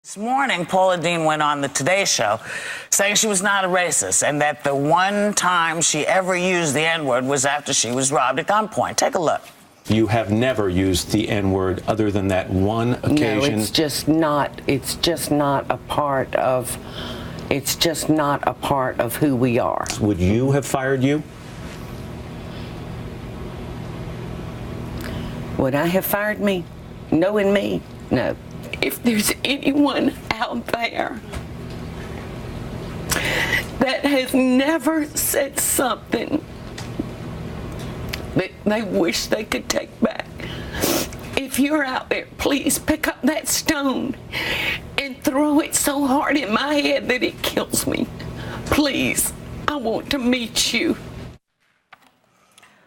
This morning, Paula Deen went on the Today Show saying she was not a racist and that the one time she ever used the N-word was after she was robbed at gunpoint. Take a look. You have never used the N-word other than that one occasion. No, it's just not a part of who we are. Would you have fired you? Would I have fired me? Knowing me? No. If there's anyone out there that has never said something that they wish they could take back, if you're out there, please pick up that stone and throw it so hard in my head that it kills me. Please, I want to meet you.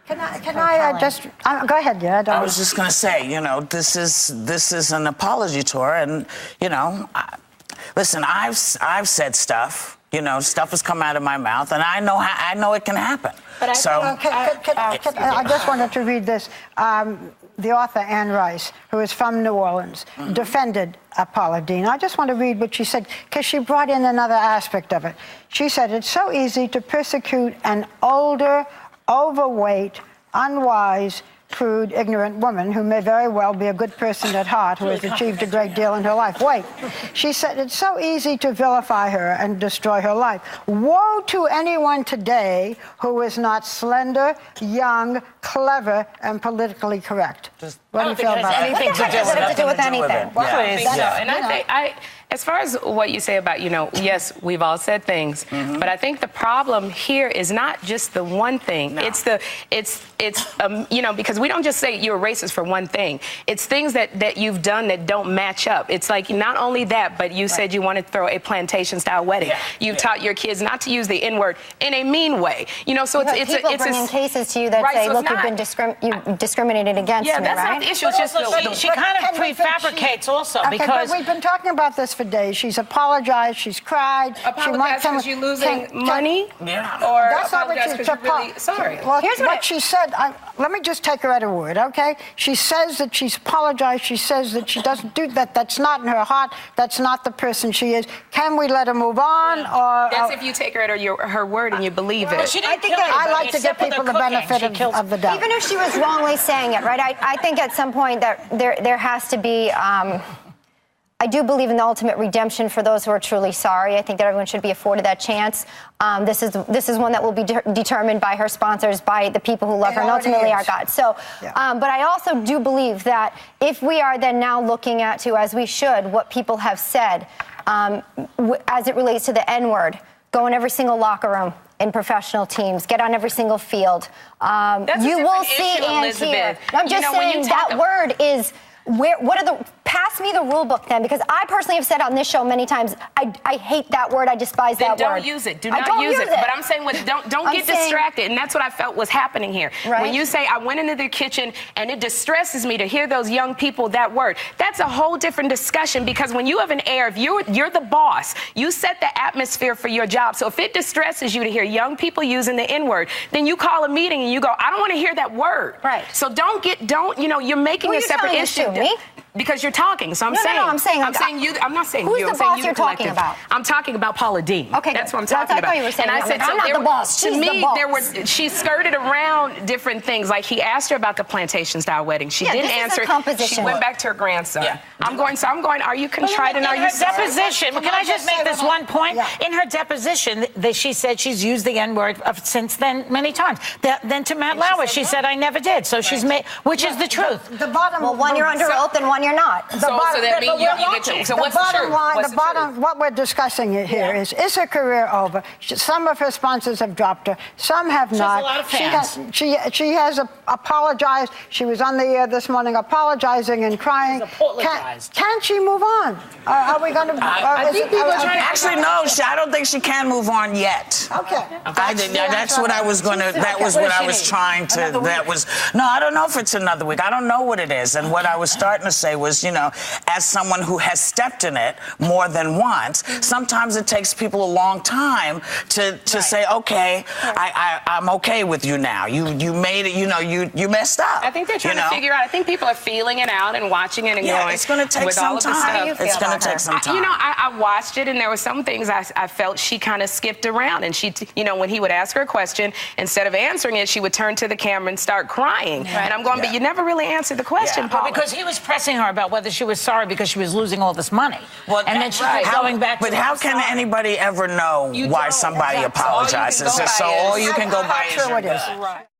Can I just go ahead? Yeah, I was just going to say, you know, this is an apology tour, and you know, listen, I've said stuff. You know, stuff has come out of my mouth, and I know it can happen. But I just wanted to read this. The author Anne Rice, who is from New Orleans, defended Paula Deen. I just want to read what she said because she brought in another aspect of it. She said, "It's so easy to persecute an older, overweight, unwise, crude, ignorant woman who may very well be a good person at heart, who has achieved a great deal in her life." Wait. She said, "It's so easy to vilify her and destroy her life. Woe to anyone today who is not slender, young, clever, and politically correct." What do you feel about that? Anything to do with anything. And I think as far as what you say about, you know, yes, we've all said things, but I think the problem here is not just the one thing. No. It's you know, because we don't just say you're a racist for one thing. It's things that you've done that don't match up. It's like not only that, but you said you wanted to throw a plantation-style wedding. Yeah. You've taught your kids not to use the N-word in a mean way. You know, so it's people bringing cases to you that say, look, you've been discriminated against me, that's right? not the issue. It's just she kind of prefabricates also because but we've been talking about this for days. She's apologized. She's cried. Apologize because you're losing money? Yeah. Or that's not apologize because you're really sorry? Well, here's what she said. Let me just take her at her word, okay? She says that she's apologized. She says that she doesn't do that. That's not in her heart. That's not the person she is. Can we let her move on? Or that's if you take her at her word and you believe it. I like to give people the benefit of the doubt. Even if she was wrongly saying it, right? I think at some point that there has to be. I do believe in the ultimate redemption for those who are truly sorry. I think that everyone should be afforded that chance. This is one that will be determined by her sponsors, by the people who love her, and ultimately our God. So, but I also do believe that if we are then now looking at, as we should, what people have said as it relates to the N-word, go in every single locker room in professional teams, get on every single field. You will see and hear. I'm just saying that word is. Pass me the rule book then, because I personally have said on this show many times, I hate that word, I despise that word. Then don't use it. Do not use it. But I'm saying, don't get distracted, and that's what I felt was happening here. Right. When you say, I went into the kitchen, and it distresses me to hear those young people that word, that's a whole different discussion, because when you have an air, if you're the boss, you set the atmosphere for your job. So if it distresses you to hear young people using the N-word, then you call a meeting and you go, I don't want to hear that word. Right. So you're making a separate issue. Me? Because you're talking, so I'm saying. No, I'm saying you. I'm not saying who's you. Who's the I'm boss saying you, you're talking about? I'm talking about Paula Deen. Okay, that's what I'm talking about. I thought you were saying. And I said, I'm not the boss. She's the boss. She skirted around different things. Like he asked her about the plantation-style wedding. She didn't answer. She went back to her grandson. Yeah. I'm going. Are you contrite and are you sorry? Deposition. Can I just make this one point? Yeah. In her deposition, she said she's used the N-word since then many times. Then to Matt Lauer, she said I never did. So she's made, which is the truth. The bottom. Well, one you're under oath and one you're not. So that means you get to. So what's the truth? What we're discussing here is her career over? Some of her sponsors have dropped her. Some have not. She has a lot of fans. She has apologized. She was on the air this morning apologizing and crying. Can she move on? Are we going to? Actually, no. I don't think she can move on yet. Okay. That's what I was going to. That was what I was trying to. That was. No, I don't know if it's another week. I don't know what it is. And what I was starting to say say was, you know, as someone who has stepped in it more than once, sometimes it takes people a long time to say, okay, I'm okay with you now. You made it, you know, you messed up. I think they're trying to figure out. I think people are feeling it out and watching it and going. It's going to take some time. It's going to take some time. You know, I watched it, and there were some things I felt she kind of skipped around, and she, you know, when he would ask her a question, instead of answering it, she would turn to the camera and start crying. And I'm going, but you never really answered the question, Paula. Well, because he was pressing her about whether she was sorry because she was losing all this money. Well, and then she kept going back to But how can anybody ever know why somebody apologizes? So all you can go by is your gut.